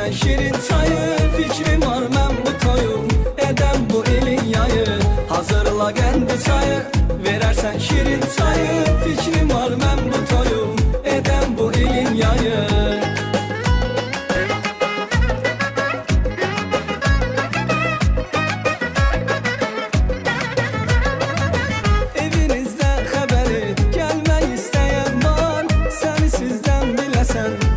verərsən şirin çayı, fikrim var mən bu toyu edəm bu ilin yayı. Hazırla qəndi çayı, verərsən şirin çayı, fikrim var mən bu toyu edəm bu ilin yayı. Evinizdə xəbər et, gəlmək istəyən var, səni sizdən biləsən.